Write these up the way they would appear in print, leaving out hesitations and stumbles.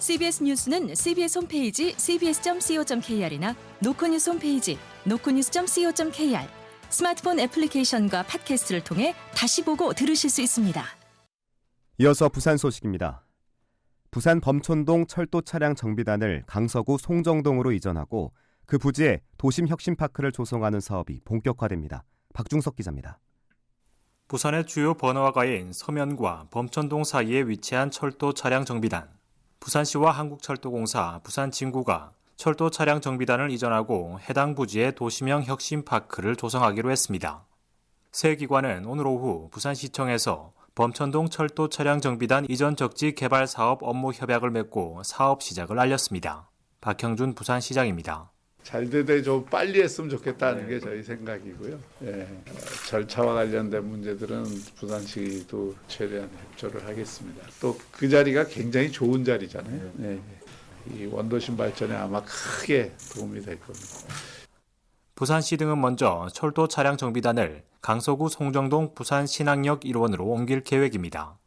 CBS 뉴스는 CBS 홈페이지 cbs.co.kr이나 노코뉴스 홈페이지 노코뉴스.co.kr, 스마트폰 애플리케이션과 팟캐스트를 통해 다시 보고 들으실 수 있습니다. 이어서 부산 소식입니다. 부산 범촌동 철도 차량 정비단을 강서구 송정동으로 이전하고 그 부지에 도심혁신파크를 조성하는 사업이 본격화됩니다. 박중석 기자입니다. 부산의 주요 번화가인 서면과 범천동 사이에 위치한 철도 차량 정비단. 부산시와 한국철도공사, 부산진구가 철도 차량 정비단을 이전하고 해당 부지에 도심형 혁신파크를 조성하기로 했습니다. 세 기관은 오늘 오후 부산시청에서 범천동 철도 차량 정비단 이전 적지 개발 사업 업무 협약을 맺고 사업 시작을 알렸습니다. 박형준 부산시장입니다. 잘 되되 좀 빨리 했으면 좋겠다는 게 저희 생각이고요. 절차와 관련된 문제들은 부산시도 최대한 협조를 하겠습니다. 또 그 자리가 굉장히 좋은 자리잖아요. 이 원도심 발전에 아마 크게 도움이 될 겁니다. 부산시 등은 먼저 철도 차량 정비단을 강서구 송정동 부산신항역 1원으로 옮길 계획입니다.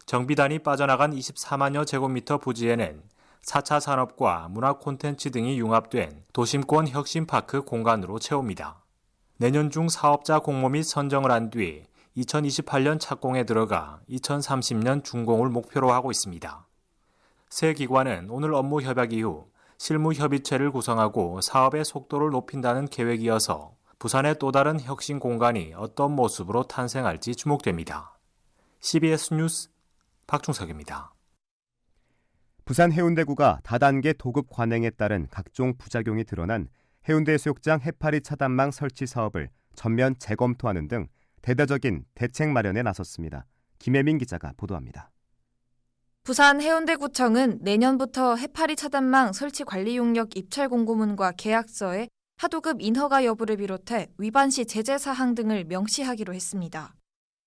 정비단이 빠져나간 24만여 제곱미터 부지에는 4차 산업과 문화 콘텐츠 등이 융합된 도심권 혁신파크 공간으로 채웁니다. 내년 중 사업자 공모 및 선정을 한 뒤 2028년 착공에 들어가 2030년 준공을 목표로 하고 있습니다. 세 기관은 오늘 업무 협약 이후 실무협의체를 구성하고 사업의 속도를 높인다는 계획이어서 부산의 또 다른 혁신 공간이 어떤 모습으로 탄생할지 주목됩니다. CBS 뉴스 박중석입니다. 부산 해운대구가 다단계 도급 관행에 따른 각종 부작용이 드러난 해운대해수욕장 해파리 차단망 설치 사업을 전면 재검토하는 등 대대적인 대책 마련에 나섰습니다. 김혜민 기자가 보도합니다. 부산 해운대구청은 내년부터 해파리 차단망 설치 관리 용역 입찰 공고문과 계약서에 하도급 인허가 여부를 비롯해 위반 시 제재 사항 등을 명시하기로 했습니다.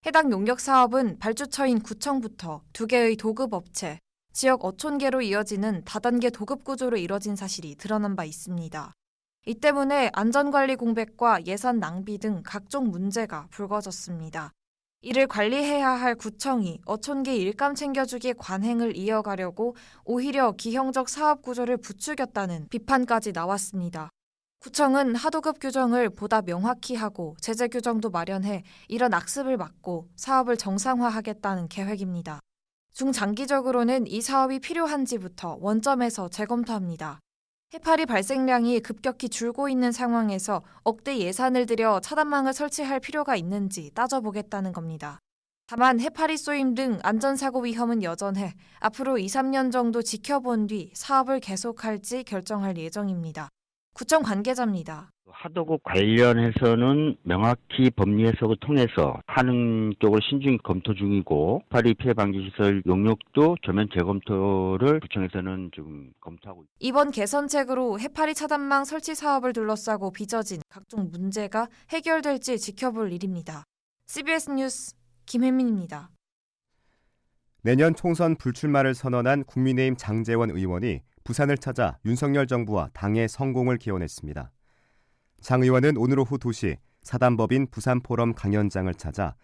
해당 용역 사업은 발주처인 구청부터 2개의 도급 업체, 지역 어촌계로 이어지는 다단계 도급 구조로 이뤄진 사실이 드러난 바 있습니다. 이 때문에 안전관리 공백과 예산 낭비 등 각종 문제가 불거졌습니다. 이를 관리해야 할 구청이 어촌계 일감 챙겨주기 관행을 이어가려고 오히려 기형적 사업 구조를 부추겼다는 비판까지 나왔습니다. 구청은 하도급 규정을 보다 명확히 하고 제재 규정도 마련해 이런 악습을 막고 사업을 정상화하겠다는 계획입니다. 중장기적으로는 이 사업이 필요한지부터 원점에서 재검토합니다. 해파리 발생량이 급격히 줄고 있는 상황에서 억대 예산을 들여 차단망을 설치할 필요가 있는지 따져보겠다는 겁니다. 다만 해파리 쏘임 등 안전사고 위험은 여전해 앞으로 2-3년 정도 지켜본 뒤 사업을 계속할지 결정할 예정입니다. 구청 관계자입니다. 하도급 관련해서는 명확히 법리 해석을 통해서 하는 쪽을 신중히 검토 중이고 해파리 피해 방지 시설 용역도 전면 재검토를 구청에서는 지금 검토하고 있습니다. 이번 개선책으로 해파리 차단망 설치 사업을 둘러싸고 빚어진 각종 문제가 해결될지 지켜볼 일입니다. CBS 뉴스 김혜민입니다. 내년 총선 불출마를 선언한 국민의힘 장제원 의원이 부산을 찾아 윤석열 정부와 당의 성공을 기원했습니다. 장 의원은 오늘 오후 2시 사단법인 부산포럼 강연장을 찾아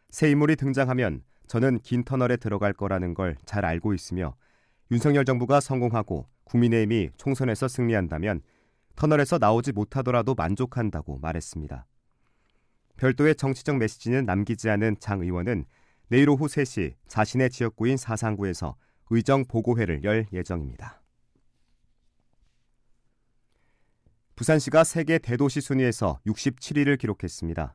새 인물이 등장하면 저는 긴 터널에 들어갈 거라는 걸 잘 알고 있으며 윤석열 정부가 성공하고 국민의힘이 총선에서 승리한다면 터널에서 나오지 못하더라도 만족한다고 말했습니다. 별도의 정치적 메시지는 남기지 않은 장 의원은 내일 오후 3시 자신의 지역구인 사상구에서 의정 보고회를 열 예정입니다. 부산시가 세계 대도시 순위에서 67위를 기록했습니다.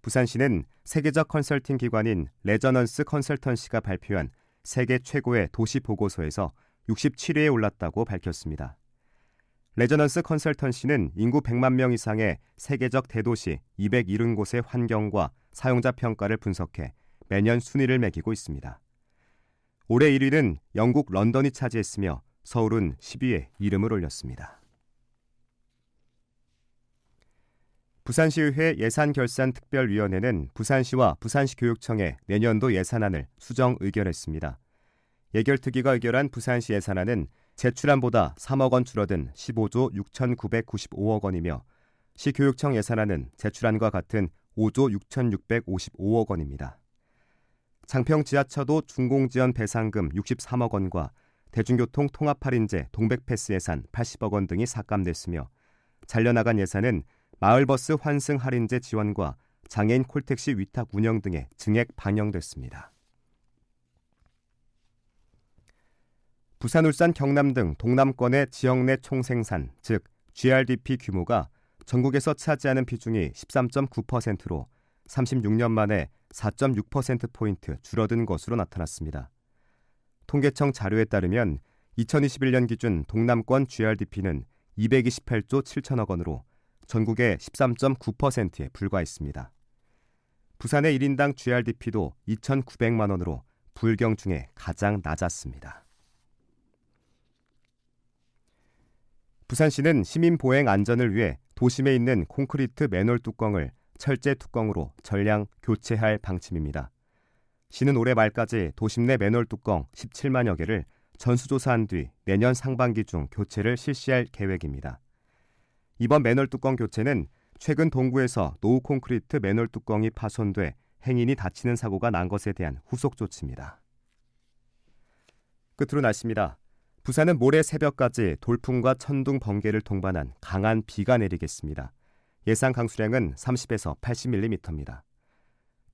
부산시는 세계적 컨설팅 기관인 레저넌스 컨설턴시가 발표한 세계 최고의 도시 보고서에서 67위에 올랐다고 밝혔습니다. 레저넌스 컨설턴시는 인구 100만 명 이상의 세계적 대도시 270곳의 환경과 사용자 평가를 분석해 매년 순위를 매기고 있습니다. 올해 1위는 영국 런던이 차지했으며 서울은 10위에 이름을 올렸습니다. 부산시의회 예산결산특별위원회는 부산시와 부산시 교육청에 내년도 예산안을 수정 의결했습니다. 예결특위가 의결한 부산시 예산안은 제출안보다 3억 원 줄어든 15조 6,995억 원이며 시교육청 예산안은 제출안과 같은 5조 6,655억 원입니다. 장평 지하차도 준공지연 배상금 63억 원과 대중교통 통합 할인제 동백패스 예산 80억 원 등이 삭감됐으며 잘려나간 예산은 마을버스 환승 할인제 지원과 장애인 콜택시 위탁 운영 등에 증액 반영됐습니다. 부산, 울산, 경남 등 동남권의 지역 내 총생산, 즉 GRDP 규모가 전국에서 차지하는 비중이 13.9%로 36년 만에 4.6%포인트 줄어든 것으로 나타났습니다. 통계청 자료에 따르면 2021년 기준 동남권 GRDP는 228조 7천억 원으로 전국의 13.9%에 불과했습니다. 부산의 1인당 GRDP도 2,900만 원으로 부울경 중에 가장 낮았습니다. 부산시는 시민 보행 안전을 위해 도심에 있는 콘크리트 맨홀 뚜껑을 철제 뚜껑으로 전량 교체할 방침입니다. 시는 올해 말까지 도심 내 맨홀 뚜껑 17만여 개를 전수조사한 뒤 내년 상반기 중 교체를 실시할 계획입니다. 이번 맨홀 뚜껑 교체는 최근 동구에서 노후 콘크리트 맨홀 뚜껑이 파손돼 행인이 다치는 사고가 난 것에 대한 후속 조치입니다. 끝으로 날씨입니다. 부산은 모레 새벽까지 돌풍과 천둥, 번개를 동반한 강한 비가 내리겠습니다. 예상 강수량은 30에서 80mm입니다.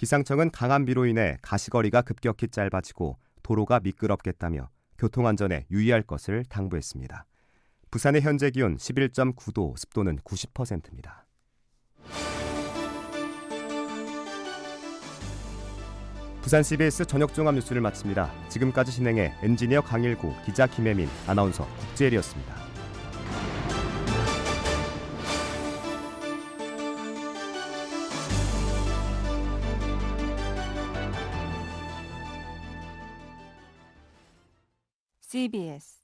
기상청은 강한 비로 인해 가시거리가 급격히 짧아지고 도로가 미끄럽겠다며 교통안전에 유의할 것을 당부했습니다. 부산의 현재 기온 11.9도, 습도는 90%입니다. 부산 CBS 저녁 종합 뉴스를 마칩니다. 지금까지 진행해 엔지니어 강일구, 기자 김혜민, 아나운서 국재일이었습니다. CBS